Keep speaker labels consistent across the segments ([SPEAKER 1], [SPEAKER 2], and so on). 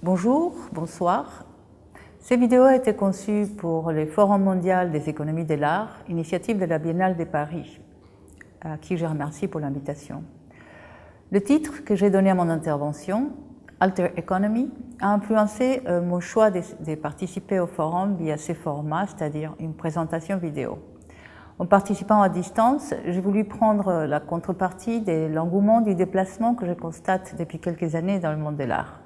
[SPEAKER 1] Bonjour, bonsoir. Cette vidéo a été conçue pour le Forum mondial des économies de l'art, initiative de la Biennale de Paris, à qui je remercie pour l'invitation. Le titre que j'ai donné à mon intervention, Alter Economy, a influencé mon choix de participer au forum via ce format, c'est-à-dire une présentation vidéo. En participant à distance, j'ai voulu prendre la contrepartie de l'engouement du déplacement que je constate depuis quelques années dans le monde de l'art.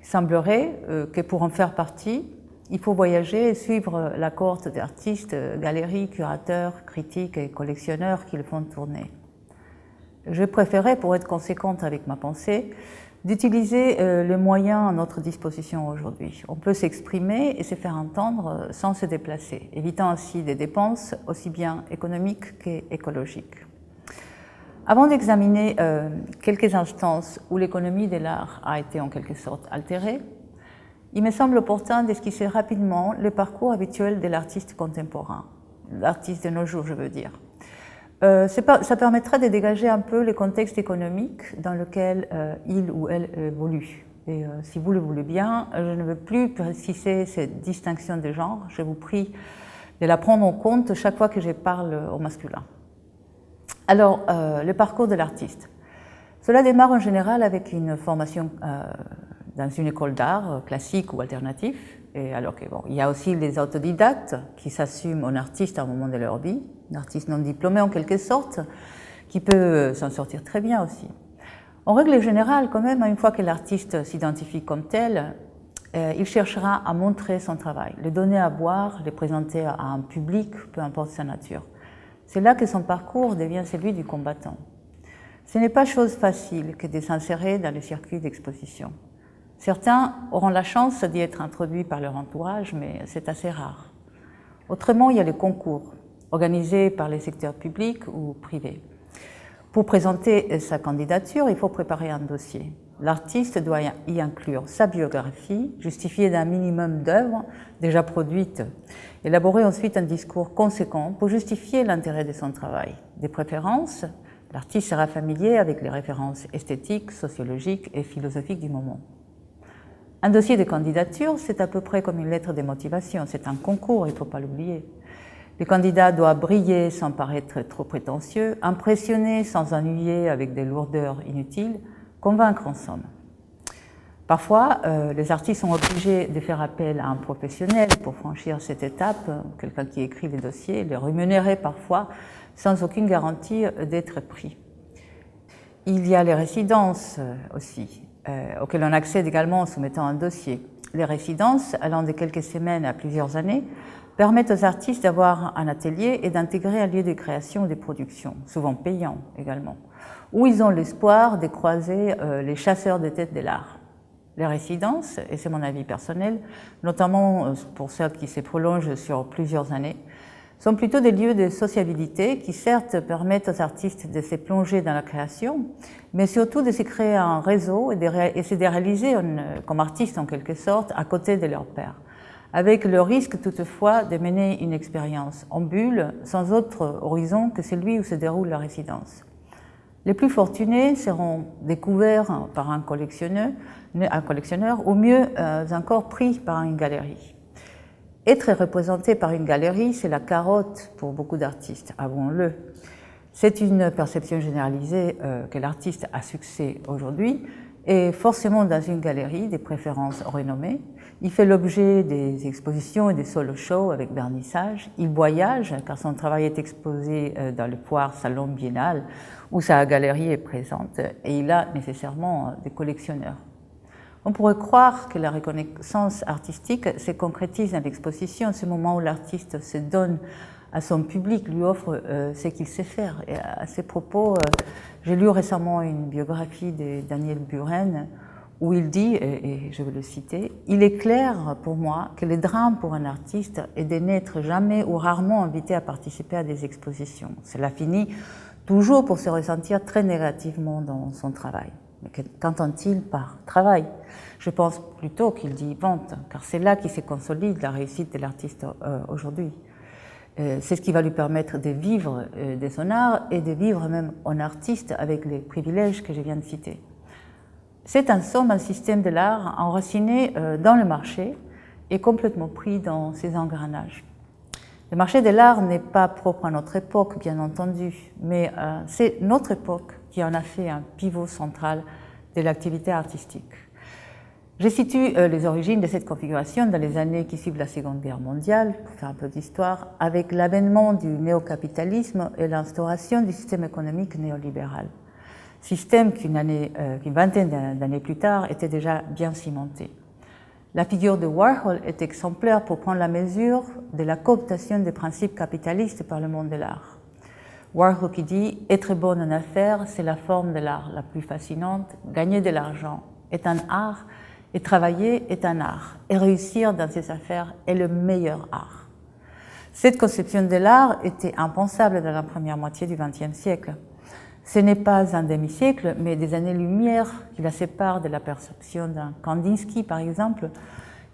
[SPEAKER 1] Il semblerait que pour en faire partie, il faut voyager et suivre la cohorte d'artistes, galeries, curateurs, critiques et collectionneurs qui le font tourner. Je préférais, pour être conséquente avec ma pensée, d'utiliser les moyens à notre disposition aujourd'hui. On peut s'exprimer et se faire entendre sans se déplacer, évitant ainsi des dépenses aussi bien économiques qu'écologiques. Avant d'examiner quelques instances où l'économie de l'art a été en quelque sorte altérée, il me semble opportun d'esquisser rapidement le parcours habituel de l'artiste contemporain, l'artiste de nos jours, je veux dire. Ça permettra de dégager un peu le contexte économique dans lequel il ou elle évolue. Et si vous le voulez bien, je ne veux plus préciser cette distinction de genre, je vous prie de la prendre en compte chaque fois que je parle au masculin. Alors, le parcours de l'artiste. Cela démarre en général avec une formation dans une école d'art classique ou alternative. Et alors que, bon, il y a aussi les autodidactes qui s'assument en artiste à un moment de leur vie, un artiste non diplômé en quelque sorte, qui peut s'en sortir très bien aussi. En règle générale, quand même, une fois que l'artiste s'identifie comme tel, il cherchera à montrer son travail, le donner à voir, le présenter à un public, peu importe sa nature. C'est là que son parcours devient celui du combattant. Ce n'est pas chose facile que de s'insérer dans le circuit d'exposition. Certains auront la chance d'y être introduits par leur entourage, mais c'est assez rare. Autrement, il y a les concours, organisés par les secteurs publics ou privés. Pour présenter sa candidature, il faut préparer un dossier. L'artiste doit y inclure sa biographie, justifier d'un minimum d'œuvres déjà produites, élaborer ensuite un discours conséquent pour justifier l'intérêt de son travail. De préférence, l'artiste sera familier avec les références esthétiques, sociologiques et philosophiques du moment. Un dossier de candidature, c'est à peu près comme une lettre de motivation, c'est un concours, il ne faut pas l'oublier. Le candidat doit briller sans paraître trop prétentieux, impressionner sans ennuyer avec des lourdeurs inutiles, convaincre en somme. Parfois, les artistes sont obligés de faire appel à un professionnel pour franchir cette étape, quelqu'un qui écrit les dossiers, les rémunérer parfois sans aucune garantie d'être pris. Il y a les résidences aussi, auxquelles on accède également en soumettant un dossier. Les résidences, allant de quelques semaines à plusieurs années, permettent aux artistes d'avoir un atelier et d'intégrer un lieu de création ou de production, souvent payant également, où ils ont l'espoir de croiser les chasseurs de tête de l'art. Les résidences, et c'est mon avis personnel, notamment pour celles qui se prolongent sur plusieurs années, sont plutôt des lieux de sociabilité qui certes permettent aux artistes de se plonger dans la création, mais surtout de se créer un réseau et de réaliser comme artistes en quelque sorte à côté de leurs pairs, avec le risque toutefois de mener une expérience en bulle sans autre horizon que celui où se déroule la résidence. Les plus fortunés seront découverts par un collectionneur ou mieux encore pris par une galerie. Être représenté par une galerie, c'est la carotte pour beaucoup d'artistes, avouons-le. C'est une perception généralisée que l'artiste a succès aujourd'hui est forcément dans une galerie, des préférences renommées. Il fait l'objet des expositions et des solo shows avec vernissage. Il voyage car son travail est exposé dans le foire salon biennal où sa galerie est présente et il a nécessairement des collectionneurs. On pourrait croire que la reconnaissance artistique se concrétise dans l'exposition, ce moment où l'artiste se donne à son public, lui offre ce qu'il sait faire. Et à ces propos, j'ai lu récemment une biographie de Daniel Buren où il dit, et je vais le citer, « Il est clair pour moi que le drame pour un artiste est de n'être jamais ou rarement invité à participer à des expositions. Cela finit toujours pour se ressentir très négativement dans son travail. » Mais qu'entend-il par travail? Je pense plutôt qu'il dit vente, car c'est là qu'il se consolide la réussite de l'artiste aujourd'hui. C'est ce qui va lui permettre de vivre de son art et de vivre même en artiste avec les privilèges que je viens de citer. C'est en somme un système de l'art enraciné dans le marché et complètement pris dans ses engrenages. Le marché de l'art n'est pas propre à notre époque, bien entendu, mais c'est notre époque qui en a fait un pivot central de l'activité artistique. Je situe les origines de cette configuration dans les années qui suivent la Seconde Guerre mondiale, pour faire un peu d'histoire, avec l'avènement du néocapitalisme et l'instauration du système économique néolibéral. Système qu'une vingtaine d'années plus tard était déjà bien cimenté. La figure de Warhol est exemplaire pour prendre la mesure de la cooptation des principes capitalistes par le monde de l'art. Warhol qui dit « Être bon en affaires, c'est la forme de l'art la plus fascinante. Gagner de l'argent est un art et travailler est un art. Et réussir dans ses affaires est le meilleur art. » Cette conception de l'art était impensable dans la première moitié du XXe siècle. Ce n'est pas un demi-siècle, mais des années-lumière qui la séparent de la perception d'un Kandinsky, par exemple,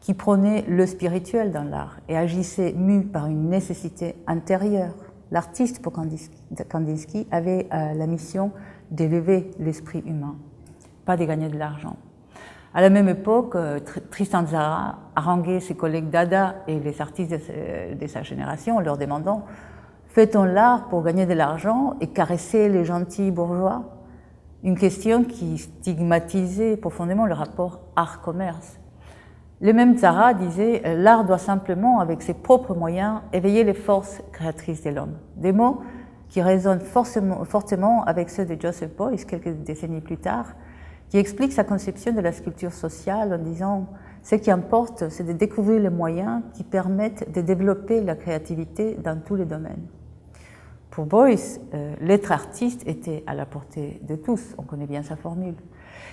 [SPEAKER 1] qui prônait le spirituel dans l'art et agissait mu par une nécessité intérieure. L'artiste, pour Kandinsky, avait la mission d'élever l'esprit humain, pas de gagner de l'argent. À la même époque, Tristan Tzara haranguait ses collègues Dada et les artistes de sa génération en leur demandant « Fait-on l'art pour gagner de l'argent et caresser les gentils bourgeois ?» Une question qui stigmatisait profondément le rapport art-commerce. Le même Tzara disait « L'art doit simplement, avec ses propres moyens, éveiller les forces créatrices de l'homme ». Des mots qui résonnent fortement avec ceux de Joseph Beuys quelques décennies plus tard, qui explique sa conception de la sculpture sociale en disant « Ce qui importe, c'est de découvrir les moyens qui permettent de développer la créativité dans tous les domaines ». Pour Beuys, l'être artiste était à la portée de tous, on connaît bien sa formule.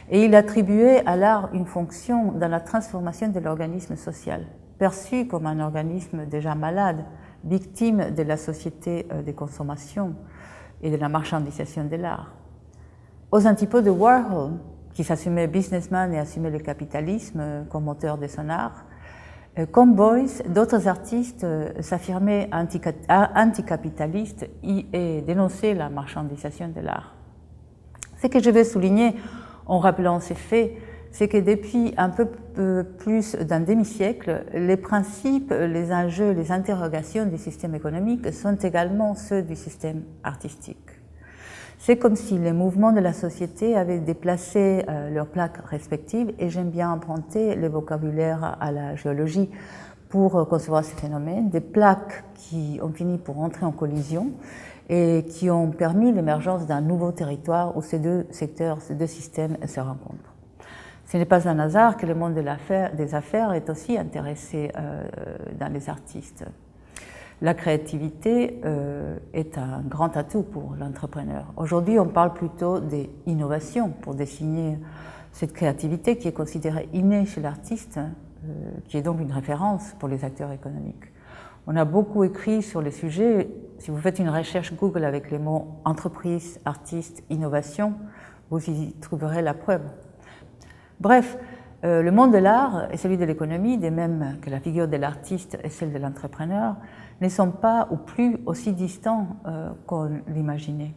[SPEAKER 1] Et il attribuait à l'art une fonction dans la transformation de l'organisme social, perçu comme un organisme déjà malade, victime de la société de consommation et de la marchandisation de l'art. Aux antipodes de Warhol, qui s'assumait businessman et assumait le capitalisme comme moteur de son art, comme Beuys, d'autres artistes s'affirmaient anticapitalistes et dénonçaient la marchandisation de l'art. Ce que je veux souligner en rappelant ces faits, c'est que depuis un peu plus d'un demi-siècle, les principes, les enjeux, les interrogations du système économique sont également ceux du système artistique. C'est comme si les mouvements de la société avaient déplacé leurs plaques respectives, et j'aime bien emprunter le vocabulaire à la géologie pour concevoir ces phénomènes, des plaques qui ont fini pour entrer en collision et qui ont permis l'émergence d'un nouveau territoire où ces deux secteurs, ces deux systèmes se rencontrent. Ce n'est pas un hasard que le monde des affaires est aussi intéressé dans les artistes. La créativité est un grand atout pour l'entrepreneur. Aujourd'hui, on parle plutôt d'innovation pour désigner cette créativité qui est considérée innée chez l'artiste, qui est donc une référence pour les acteurs économiques. On a beaucoup écrit sur le sujet. Si vous faites une recherche Google avec les mots « entreprise, artiste, innovation », vous y trouverez la preuve. Bref, le monde de l'art et celui de l'économie, de même que la figure de l'artiste et celle de l'entrepreneur, ne sont pas ou plus aussi distants qu'on l'imaginait.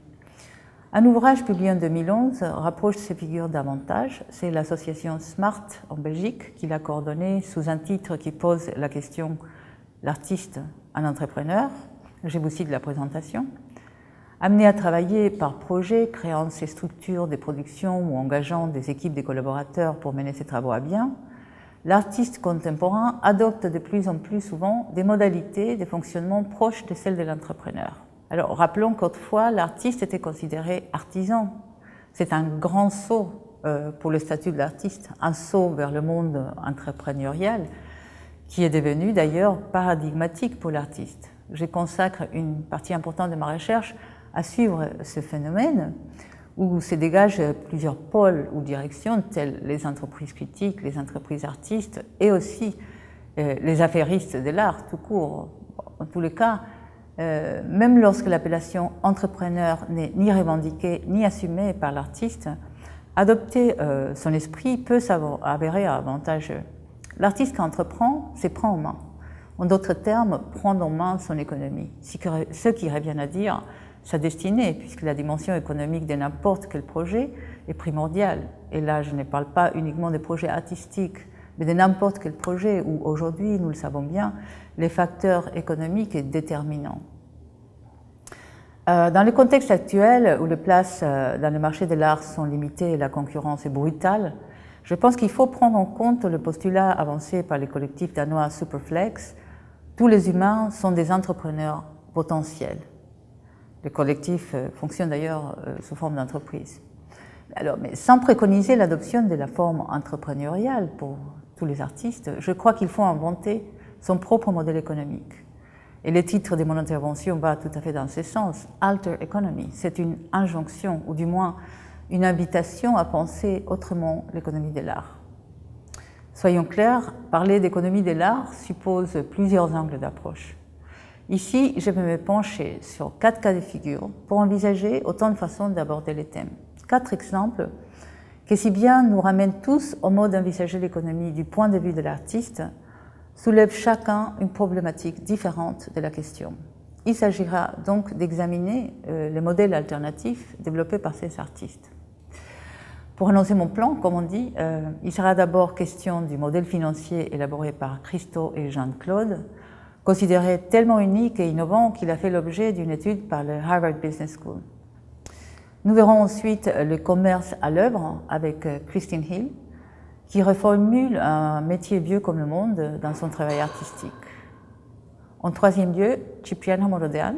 [SPEAKER 1] Un ouvrage publié en 2011 rapproche ces figures davantage. C'est l'association SMART en Belgique qui l'a coordonné sous un titre qui pose la question « L'artiste, un entrepreneur ». Je vous cite la présentation. Amené à travailler par projet, créant ses structures de production ou engageant des équipes de collaborateurs pour mener ses travaux à bien, l'artiste contemporain adopte de plus en plus souvent des modalités de fonctionnement proches de celles de l'entrepreneur. Alors, rappelons qu'autrefois, l'artiste était considéré artisan. C'est un grand saut pour le statut de l'artiste, un saut vers le monde entrepreneurial qui est devenu d'ailleurs paradigmatique pour l'artiste. Je consacre une partie importante de ma recherche à suivre ce phénomène où se dégagent plusieurs pôles ou directions telles les entreprises critiques, les entreprises artistes et aussi les affairistes de l'art tout court. En tous les cas, même lorsque l'appellation entrepreneur n'est ni revendiquée ni assumée par l'artiste, adopter son esprit peut s'avérer avantageux. L'artiste qui entreprend se prend en main. En d'autres termes, prendre en main son économie. Ce qui revient à dire sa destinée, puisque la dimension économique de n'importe quel projet est primordiale. Et là, je ne parle pas uniquement des projets artistiques, mais de n'importe quel projet où aujourd'hui, nous le savons bien, les facteurs économiques sont déterminants. Dans le contexte actuel, où les places dans le marché de l'art sont limitées et la concurrence est brutale, je pense qu'il faut prendre en compte le postulat avancé par le collectif danois Superflex. Tous les humains sont des entrepreneurs potentiels. Le collectif fonctionne d'ailleurs sous forme d'entreprise. Alors, mais sans préconiser l'adoption de la forme entrepreneuriale pour tous les artistes, je crois qu'il faut inventer son propre modèle économique. Et le titre de mon intervention va tout à fait dans ce sens. Alter Economy, c'est une injonction, ou du moins une invitation à penser autrement l'économie de l'art. Soyons clairs, parler d'économie de l'art suppose plusieurs angles d'approche. Ici, je vais me pencher sur 4 cas de figure pour envisager autant de façons d'aborder les thèmes. 4 exemples qui, si bien nous ramènent tous au mode d'envisager l'économie du point de vue de l'artiste, soulèvent chacun une problématique différente de la question. Il s'agira donc d'examiner les modèles alternatifs développés par ces artistes. Pour annoncer mon plan, comme on dit, il sera d'abord question du modèle financier élaboré par Christo et Jean-Claude, considéré tellement unique et innovant qu'il a fait l'objet d'une étude par le Harvard Business School. Nous verrons ensuite le commerce à l'œuvre avec Christine Hill, qui reformule un métier vieux comme le monde dans son travail artistique. En troisième lieu, Cipriano Morodean,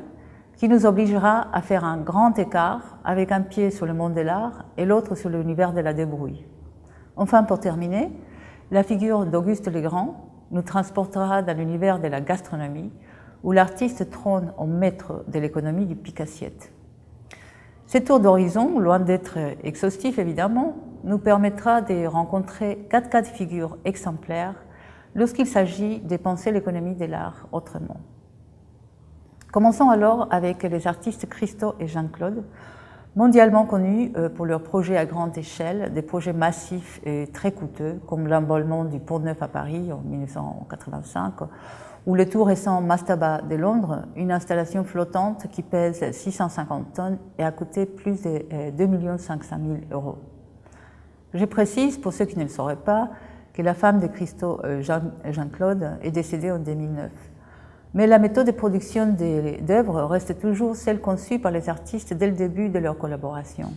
[SPEAKER 1] qui nous obligera à faire un grand écart avec un pied sur le monde de l'art et l'autre sur l'univers de la débrouille. Enfin, pour terminer, la figure d'Auguste Legrand nous transportera dans l'univers de la gastronomie, où l'artiste trône en maître de l'économie du pique-assiette. Ce tour d'horizon, loin d'être exhaustif évidemment, nous permettra de rencontrer 4 cas de figure exemplaires lorsqu'il s'agit de penser l'économie de l'art autrement. Commençons alors avec les artistes Christo et Jean-Claude, mondialement connus pour leurs projets à grande échelle, des projets massifs et très coûteux, comme l'emballement du Pont-Neuf à Paris en 1985, ou le tout récent Mastaba de Londres, une installation flottante qui pèse 650 tonnes et a coûté plus de 2 500 000 €. Je précise, pour ceux qui ne le sauraient pas, que la femme de Christo, Jean-Claude, est décédée en 2009. Mais la méthode de production d'œuvres reste toujours celle conçue par les artistes dès le début de leur collaboration.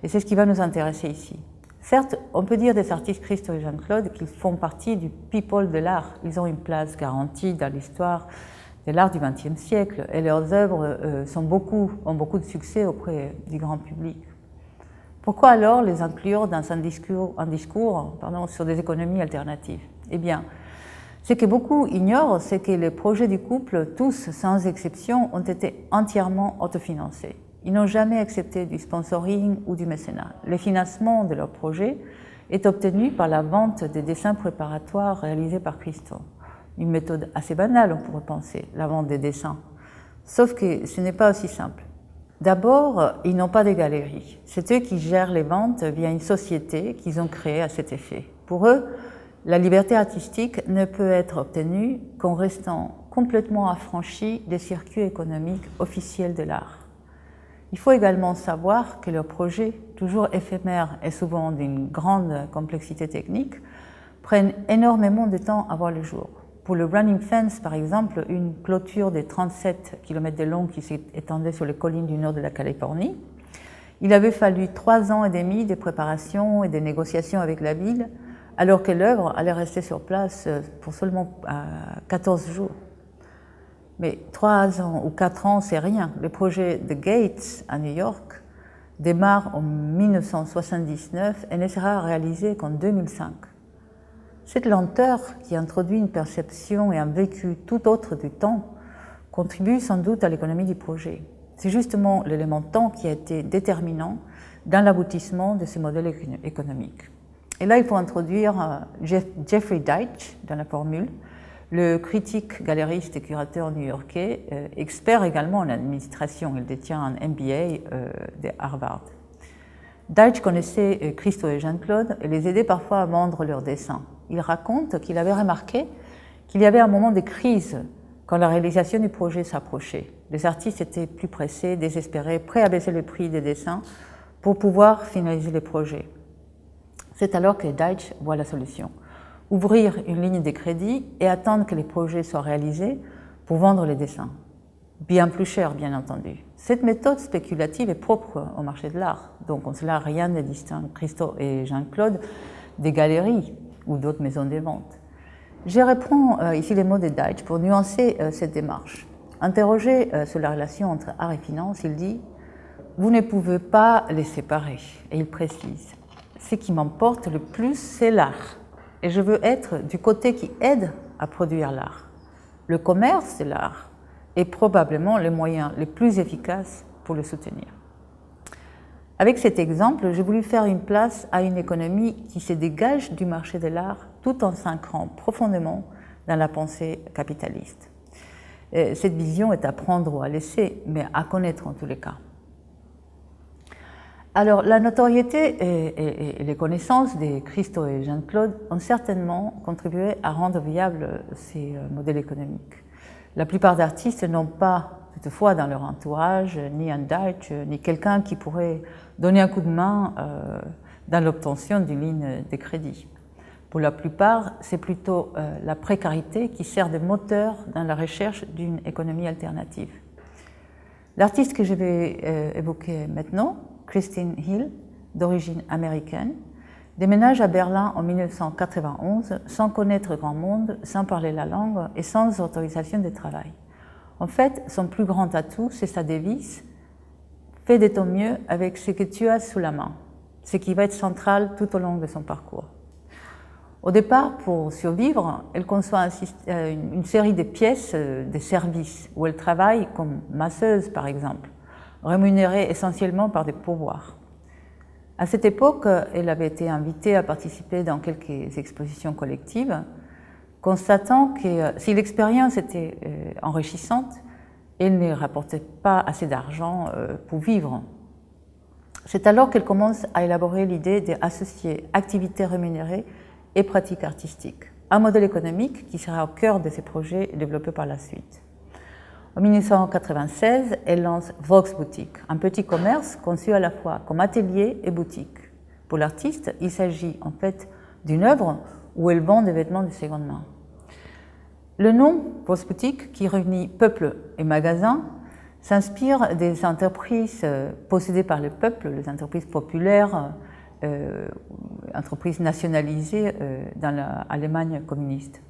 [SPEAKER 1] Et c'est ce qui va nous intéresser ici. Certes, on peut dire des artistes Christo et Jean-Claude qu'ils font partie du people de l'art. Ils ont une place garantie dans l'histoire de l'art du XXe siècle et leurs œuvres ont beaucoup de succès auprès du grand public. Pourquoi alors les inclure dans un discours sur des économies alternatives? Eh bien, ce que beaucoup ignorent, c'est que les projets du couple, tous sans exception, ont été entièrement autofinancés. Ils n'ont jamais accepté du sponsoring ou du mécénat. Le financement de leur projet est obtenu par la vente des dessins préparatoires réalisés par Christo. Une méthode assez banale, on pourrait penser, la vente des dessins. Sauf que ce n'est pas aussi simple. D'abord, ils n'ont pas de galerie. C'est eux qui gèrent les ventes via une société qu'ils ont créée à cet effet. Pour eux, la liberté artistique ne peut être obtenue qu'en restant complètement affranchi des circuits économiques officiels de l'art. Il faut également savoir que leurs projets, toujours éphémères et souvent d'une grande complexité technique, prennent énormément de temps à voir le jour. Pour le Running Fence, par exemple, une clôture de 37 km de long qui s'étendait sur les collines du nord de la Californie, il avait fallu 3 ans et demi de préparation et de négociations avec la ville, alors que l'œuvre allait rester sur place pour seulement 14 jours. Mais 3 ans ou 4 ans, c'est rien. Le projet The Gates à New York démarre en 1979 et ne sera réalisé qu'en 2005. Cette lenteur, qui introduit une perception et un vécu tout autre du temps, contribue sans doute à l'économie du projet. C'est justement l'élément temps qui a été déterminant dans l'aboutissement de ce modèle économique. Et là, il faut introduire Jeffrey Deitch dans la formule, le critique, galeriste et curateur new-yorkais, expert également en administration. Il détient un MBA de Harvard. Deitch connaissait Christo et Jean-Claude et les aidait parfois à vendre leurs dessins. Il raconte qu'il avait remarqué qu'il y avait un moment de crise quand la réalisation du projet s'approchait. Les artistes étaient plus pressés, désespérés, prêts à baisser le prix des dessins pour pouvoir finaliser les projets. C'est alors que Deutsch voit la solution. Ouvrir une ligne de crédit et attendre que les projets soient réalisés pour vendre les dessins. Bien plus cher, bien entendu. Cette méthode spéculative est propre au marché de l'art, donc en cela rien ne distingue Christo et Jean-Claude des galeries ou d'autres maisons de vente. Je reprends ici les mots de Deutsch pour nuancer cette démarche. Interrogé sur la relation entre art et finance, il dit « Vous ne pouvez pas les séparer ». Et il précise « Ce qui m'emporte le plus, c'est l'art. Et je veux être du côté qui aide à produire l'art. Le commerce de l'art est probablement le moyen le plus efficace pour le soutenir. » Avec cet exemple, j'ai voulu faire une place à une économie qui se dégage du marché de l'art tout en s'ancrant profondément dans la pensée capitaliste. Cette vision est à prendre ou à laisser, mais à connaître en tous les cas. Alors, la notoriété et les connaissances de Christo et Jean-Claude ont certainement contribué à rendre viables ces modèles économiques. La plupart d'artistes n'ont pas, toutefois, dans leur entourage, ni un Deutsch, ni quelqu'un qui pourrait donner un coup de main dans l'obtention d'une ligne de crédit. Pour la plupart, c'est plutôt la précarité qui sert de moteur dans la recherche d'une économie alternative. L'artiste que je vais évoquer maintenant, Christine Hill, d'origine américaine, déménage à Berlin en 1991 sans connaître grand monde, sans parler la langue et sans autorisation de travail. En fait, son plus grand atout, c'est sa devise « Fais de ton mieux avec ce que tu as sous la main », ce qui va être central tout au long de son parcours. Au départ, pour survivre, elle conçoit une série de pièces de services où elle travaille comme masseuse, par exemple, rémunérée essentiellement par des pourboires. À cette époque, elle avait été invitée à participer dans quelques expositions collectives, constatant que si l'expérience était enrichissante, elle ne rapportait pas assez d'argent pour vivre. C'est alors qu'elle commence à élaborer l'idée d'associer activités rémunérées et pratiques artistiques, un modèle économique qui sera au cœur de ses projets développés par la suite. En 1996, elle lance Volksboutique, un petit commerce conçu à la fois comme atelier et boutique. Pour l'artiste, il s'agit en fait d'une œuvre où elle vend des vêtements de seconde main. Le nom Volksboutique, qui réunit peuple et magasin, s'inspire des entreprises possédées par le peuple, les entreprises populaires, entreprises nationalisées dans l'Allemagne communiste.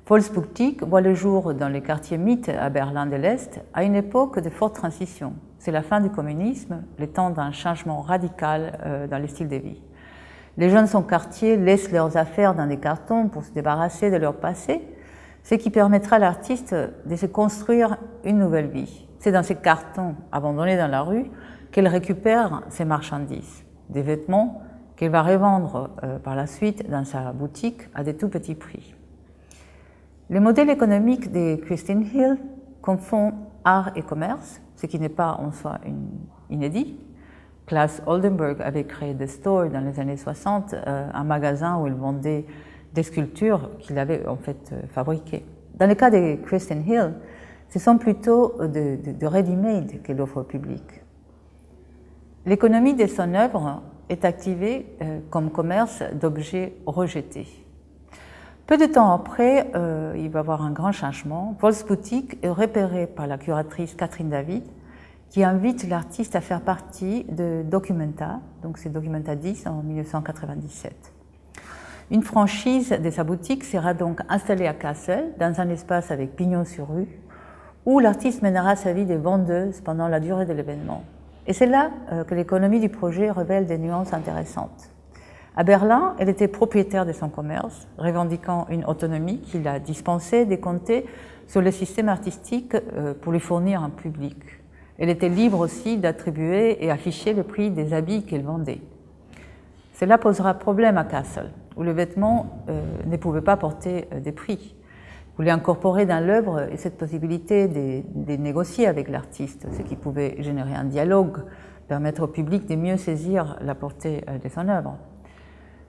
[SPEAKER 1] Volksboutique voit le jour dans les quartiers mythes à Berlin de l'Est à une époque de forte transition. C'est la fin du communisme, le temps d'un changement radical dans le style de vie. Les jeunes de son quartier laissent leurs affaires dans des cartons pour se débarrasser de leur passé, ce qui permettra à l'artiste de se construire une nouvelle vie. C'est dans ces cartons abandonnés dans la rue qu'elle récupère ses marchandises, des vêtements qu'elle va revendre par la suite dans sa boutique à des tout petits prix. Le modèle économique de Christine Hill confond art et commerce, ce qui n'est pas en soi inédit. Klaus Oldenburg avait créé The Store dans les années 60, un magasin où il vendait des sculptures qu'il avait en fait fabriquées. Dans le cas de Christine Hill, ce sont plutôt de ready-made qu'elle offre au public. L'économie de son œuvre est activée comme commerce d'objets rejetés. Peu de temps après, il va y avoir un grand changement. Volksboutique est repéré par la curatrice Catherine David, qui invite l'artiste à faire partie de Documenta, donc c'est Documenta 10 en 1997. Une franchise de sa boutique sera donc installée à Kassel, dans un espace avec pignon sur rue, où l'artiste mènera sa vie de vendeuse pendant la durée de l'événement. Et c'est là que l'économie du projet révèle des nuances intéressantes. À Berlin, elle était propriétaire de son commerce, revendiquant une autonomie qui la dispensait de compter sur le système artistique pour lui fournir un public. Elle était libre aussi d'attribuer et afficher le prix des habits qu'elle vendait. Cela posera problème à Kassel, où le vêtement ne pouvait pas porter des prix. Il voulait incorporer dans l'œuvre cette possibilité de négocier avec l'artiste, ce qui pouvait générer un dialogue, permettre au public de mieux saisir la portée de son œuvre.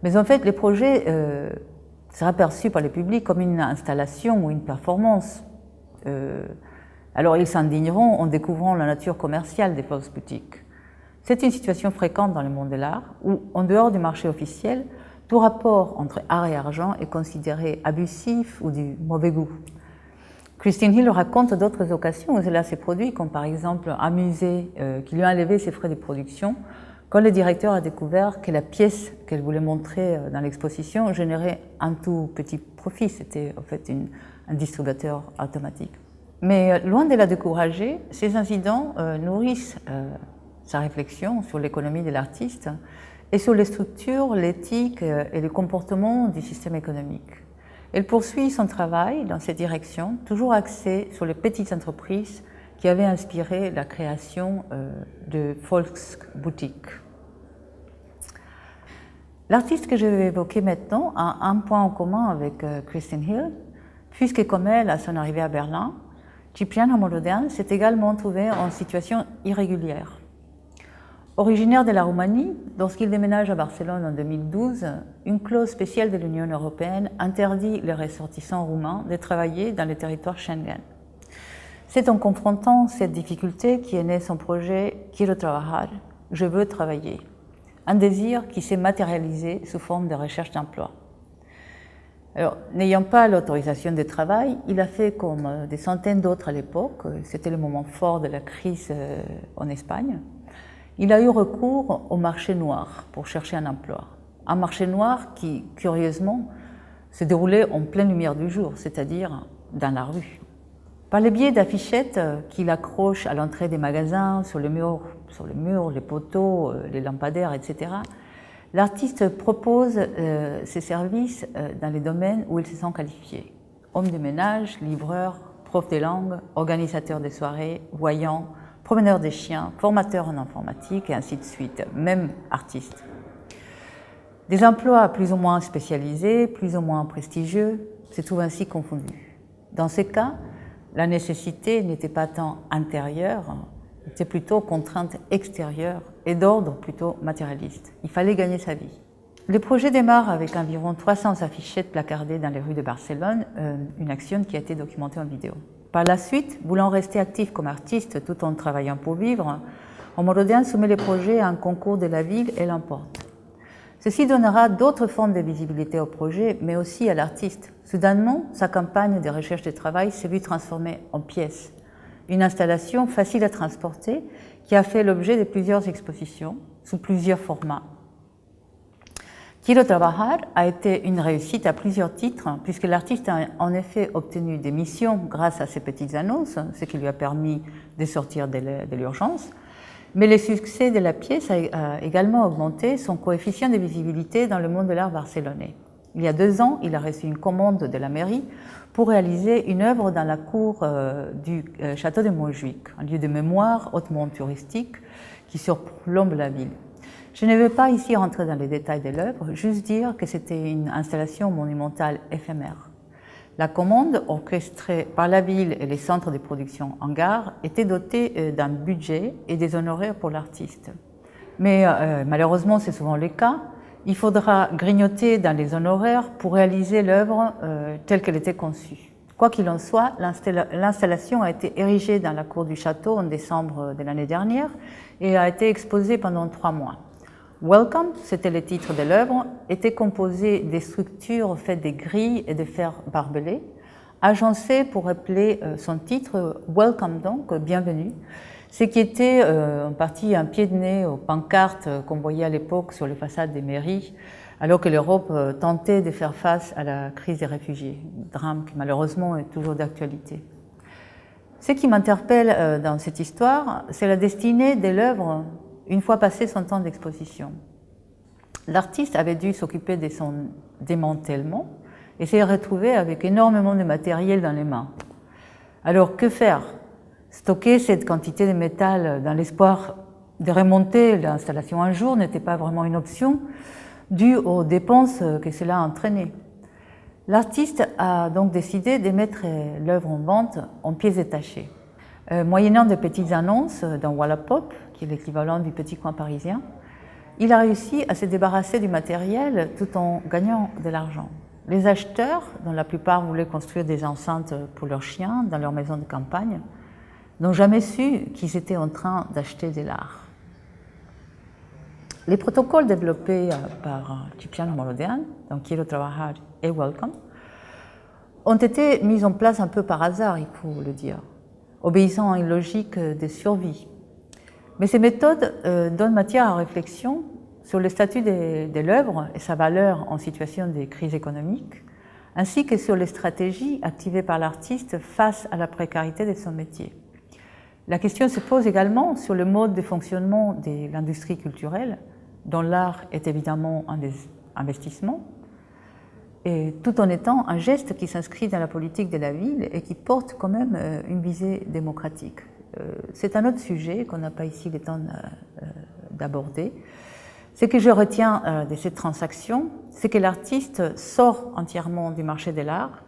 [SPEAKER 1] Mais en fait, le projet sera perçu par le public comme une installation ou une performance, Alors ils s'indigneront en découvrant la nature commerciale des Volksboutique. C'est une situation fréquente dans le monde de l'art où, en dehors du marché officiel, tout rapport entre art et argent est considéré abusif ou du mauvais goût. Christine Hill raconte d'autres occasions où cela s'est produit, comme par exemple un musée qui lui a enlevé ses frais de production quand le directeur a découvert que la pièce qu'elle voulait montrer dans l'exposition générait un tout petit profit. C'était en fait un distributeur automatique. Mais loin de la décourager, ces incidents nourrissent sa réflexion sur l'économie de l'artiste et sur les structures, l'éthique et le comportement du système économique. Elle poursuit son travail dans cette direction, toujours axée sur les petites entreprises qui avaient inspiré la création de Volksboutique. L'artiste que je vais évoquer maintenant a un point en commun avec Christine Hill, puisque comme elle, à son arrivée à Berlin, Cipriano Amolodern s'est également trouvé en situation irrégulière. Originaire de la Roumanie, lorsqu'il déménage à Barcelone en 2012, une clause spéciale de l'Union européenne interdit les ressortissants roumains de travailler dans le territoire Schengen. C'est en confrontant cette difficulté qu'est né son projet Quiero trabajar, je veux travailler, un désir qui s'est matérialisé sous forme de recherche d'emploi. Alors, n'ayant pas l'autorisation de travail, il a fait comme des centaines d'autres à l'époque, c'était le moment fort de la crise en Espagne. Il a eu recours au marché noir pour chercher un emploi. Un marché noir qui, curieusement, se déroulait en pleine lumière du jour, c'est-à-dire dans la rue. Par le biais d'affichettes qu'il accroche à l'entrée des magasins, sur le mur, les poteaux, les lampadaires, etc., l'artiste propose ses services dans les domaines où il se sent qualifié. Homme de ménage, livreur, prof de langue, organisateur de soirées, voyant, promeneur des chiens, formateur en informatique et ainsi de suite, même artiste. Des emplois plus ou moins spécialisés, plus ou moins prestigieux, se trouvent ainsi confondus. Dans ces cas, la nécessité n'était pas tant intérieure, c'était plutôt contrainte extérieure et d'ordre plutôt matérialiste. Il fallait gagner sa vie. Le projet démarre avec environ 300 affichettes placardées dans les rues de Barcelone, une action qui a été documentée en vidéo. Par la suite, voulant rester actif comme artiste tout en travaillant pour vivre, Amolodern soumet le projet à un concours de la ville et l'emporte. Ceci donnera d'autres formes de visibilité au projet, mais aussi à l'artiste. Soudainement, sa campagne de recherche de travail s'est vue transformée en pièce. Une installation facile à transporter qui a fait l'objet de plusieurs expositions sous plusieurs formats. Quiero trabajar a été une réussite à plusieurs titres, puisque l'artiste a en effet obtenu des missions grâce à ces petites annonces, ce qui lui a permis de sortir de l'urgence. Mais le succès de la pièce a également augmenté son coefficient de visibilité dans le monde de l'art barcelonais. Il y a 2 ans, il a reçu une commande de la mairie pour réaliser une œuvre dans la cour du château de Montjuïc, un lieu de mémoire hautement touristique qui surplombe la ville. Je ne vais pas ici rentrer dans les détails de l'œuvre, juste dire que c'était une installation monumentale éphémère. La commande, orchestrée par la ville et les centres de production en gare, était dotée d'un budget et des honoraires pour l'artiste. Mais malheureusement, c'est souvent le cas, il faudra grignoter dans les honoraires pour réaliser l'œuvre telle qu'elle était conçue. Quoi qu'il en soit, l'installation a été érigée dans la cour du château en décembre de l'année dernière et a été exposée pendant 3 mois. Welcome, c'était le titre de l'œuvre, était composé des structures faites de grilles et de fer barbelés, agencées pour rappeler son titre, Welcome donc, bienvenue, ce qui était en partie un pied de nez aux pancartes qu'on voyait à l'époque sur les façades des mairies, alors que l'Europe tentait de faire face à la crise des réfugiés, drame qui malheureusement est toujours d'actualité. Ce qui m'interpelle dans cette histoire, c'est la destinée de l'œuvre une fois passé son temps d'exposition. L'artiste avait dû s'occuper de son démantèlement et s'est retrouvé avec énormément de matériel dans les mains. Alors que faire? Stocker cette quantité de métal dans l'espoir de remonter l'installation un jour n'était pas vraiment une option, due aux dépenses que cela a entraîné. L'artiste a donc décidé de mettre l'œuvre en vente en pièces détachées. Moyennant de petites annonces dans Wallapop, qui est l'équivalent du petit coin parisien, il a réussi à se débarrasser du matériel tout en gagnant de l'argent. Les acheteurs, dont la plupart voulaient construire des enceintes pour leurs chiens dans leur maison de campagne, n'ont jamais su qu'ils étaient en train d'acheter de l'art. Les protocoles développés par Cipriano Morodean, dans Quiero trabajar et Welcome, ont été mis en place un peu par hasard, il faut le dire, obéissant à une logique de survie. Mais ces méthodes donnent matière à réflexion sur le statut de l'œuvre et sa valeur en situation de crise économique, ainsi que sur les stratégies activées par l'artiste face à la précarité de son métier. La question se pose également sur le mode de fonctionnement de l'industrie culturelle, dont l'art est évidemment un des investissements, et tout en étant un geste qui s'inscrit dans la politique de la ville et qui porte quand même une visée démocratique. C'est un autre sujet qu'on n'a pas ici le temps d'aborder. Ce que je retiens de cette transaction, c'est que l'artiste sort entièrement du marché de l'art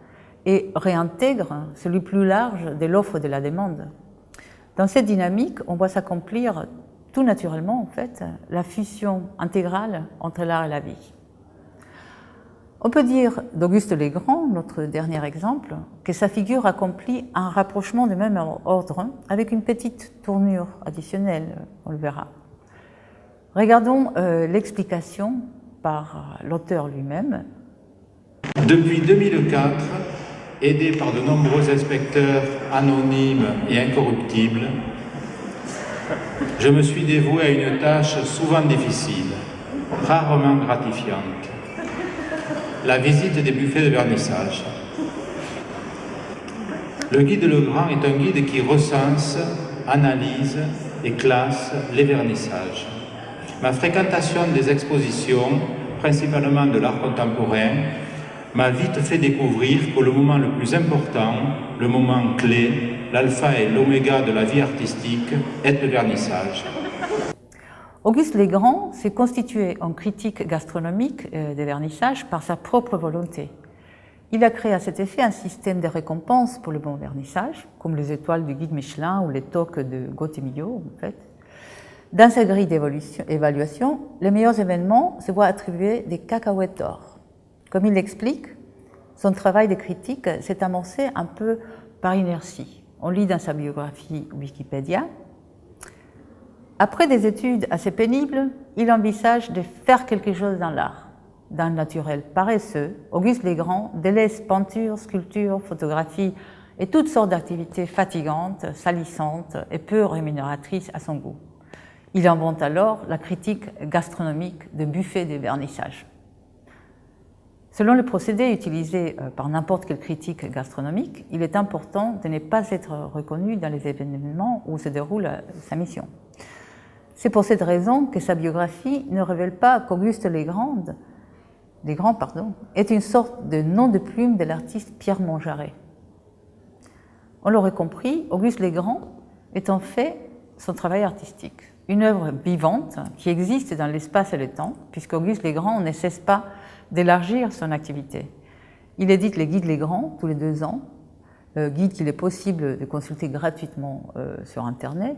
[SPEAKER 1] et réintègre celui plus large de l'offre et de la demande. Dans cette dynamique, on voit s'accomplir tout naturellement, en fait, la fusion intégrale entre l'art et la vie. On peut dire d'Auguste Legrand, notre dernier exemple, que sa figure accomplit un rapprochement du même ordre avec une petite tournure additionnelle, on le verra. Regardons l'explication par l'auteur lui-même.
[SPEAKER 2] Depuis 2004, aidé par de nombreux inspecteurs anonymes et incorruptibles, je me suis dévoué à une tâche souvent difficile, rarement gratifiante. La visite des buffets de vernissage. Le guide Legrand est un guide qui recense, analyse et classe les vernissages. Ma fréquentation des expositions, principalement de l'art contemporain, m'a vite fait découvrir que le moment le plus important, le moment clé, l'alpha et l'oméga de la vie artistique, est le vernissage.
[SPEAKER 1] Auguste Legrand s'est constitué en critique gastronomique des vernissages par sa propre volonté. Il a créé à cet effet un système de récompenses pour le bon vernissage, comme les étoiles du guide Michelin ou les toques de Gaute-Millau, en fait. Dans sa grille d'évaluation, les meilleurs événements se voient attribuer des cacahuètes d'or. Comme il l'explique, son travail de critique s'est amorcé un peu par inertie. On lit dans sa biographie Wikipédia. Après des études assez pénibles, il envisage de faire quelque chose dans l'art. D'un naturel paresseux, Auguste Legrand délaisse peinture, sculpture, photographie et toutes sortes d'activités fatigantes, salissantes et peu rémunératrices à son goût. Il invente alors la critique gastronomique de buffet des vernissages. Selon le procédé utilisé par n'importe quelle critique gastronomique, il est important de ne pas être reconnu dans les événements où se déroule sa mission. C'est pour cette raison que sa biographie ne révèle pas qu'Auguste Legrand est une sorte de nom de plume de l'artiste Pierre Montjarret. On l'aurait compris, Auguste Legrand est en fait son travail artistique, une œuvre vivante qui existe dans l'espace et le temps, puisqu'Auguste Legrand ne cesse pas d'élargir son activité. Il édite les guides Legrand tous les 2 ans, guide qu'il est possible de consulter gratuitement sur Internet.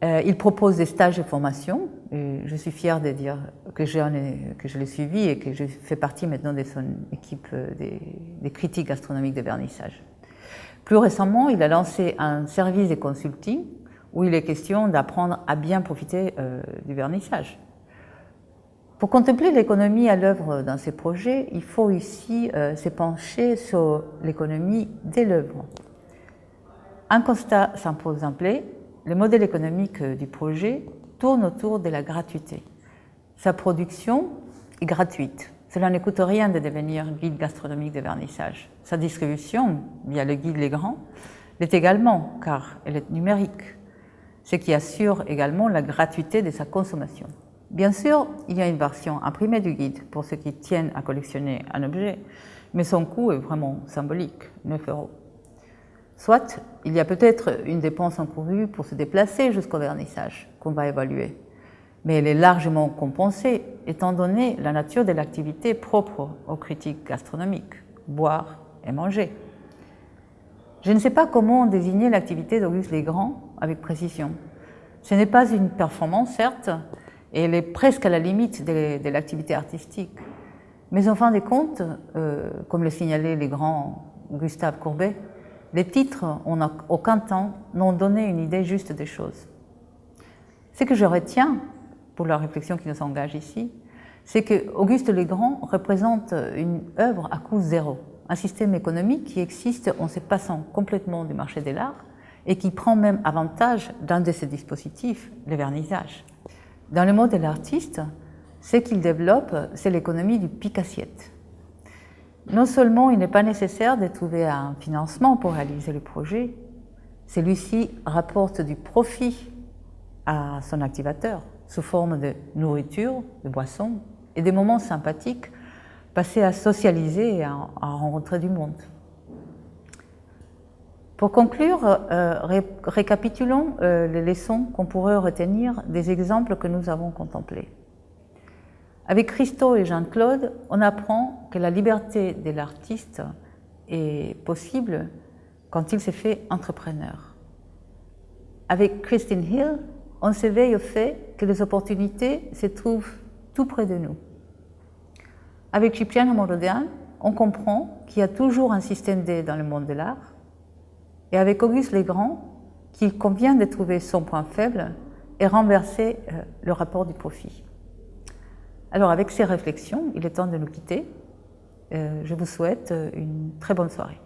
[SPEAKER 1] Il propose des stages de formation, et je suis fière de dire que je l'ai suivi et que je fais partie maintenant de son équipe des critiques gastronomiques de vernissage. Plus récemment, il a lancé un service de consulting où il est question d'apprendre à bien profiter du vernissage. Pour contempler l'économie à l'œuvre dans ces projets, il faut ici se pencher sur l'économie de l'œuvre. Un constat s'impose d'emblée. Le modèle économique du projet tourne autour de la gratuité. Sa production est gratuite. Cela ne coûte rien de devenir guide gastronomique de vernissage. Sa distribution, via le guide Legrand, l'est également, car elle est numérique, ce qui assure également la gratuité de sa consommation. Bien sûr, il y a une version imprimée du guide pour ceux qui tiennent à collectionner un objet, mais son coût est vraiment symbolique, 9 €. Soit, il y a peut-être une dépense encourue pour se déplacer jusqu'au vernissage, qu'on va évaluer. Mais elle est largement compensée, étant donné la nature de l'activité propre aux critiques gastronomiques, boire et manger. Je ne sais pas comment désigner l'activité d'Auguste Legrand avec précision. Ce n'est pas une performance, certes, et elle est presque à la limite de l'activité artistique. Mais en fin de compte, comme le signalait le grand Gustave Courbet, les titres, en aucun temps, n'ont donné une idée juste des choses. Ce que je retiens, pour la réflexion qui nous engage ici, c'est que Auguste le Grand représente une œuvre à coût zéro, un système économique qui existe en se passant complètement du marché de l'art et qui prend même avantage d'un de ces dispositifs, le vernissage. Dans le mot de l'artiste, ce qu'il développe, c'est l'économie du pic-assiette. Non seulement il n'est pas nécessaire de trouver un financement pour réaliser le projet, celui-ci rapporte du profit à son activateur sous forme de nourriture, de boissons et des moments sympathiques passés à socialiser et à rencontrer du monde. Pour conclure, récapitulons les leçons qu'on pourrait retenir des exemples que nous avons contemplés. Avec Christo et Jean-Claude, on apprend que la liberté de l'artiste est possible quand il se fait entrepreneur. Avec Christine Hill, on s'éveille au fait que les opportunités se trouvent tout près de nous. Avec Cipriano Morodian, on comprend qu'il y a toujours un système D dans le monde de l'art. Et avec Auguste le Grand, qu'il convient de trouver son point faible et renverser le rapport du profit. Alors avec ces réflexions, il est temps de nous quitter. Je vous souhaite une très bonne soirée.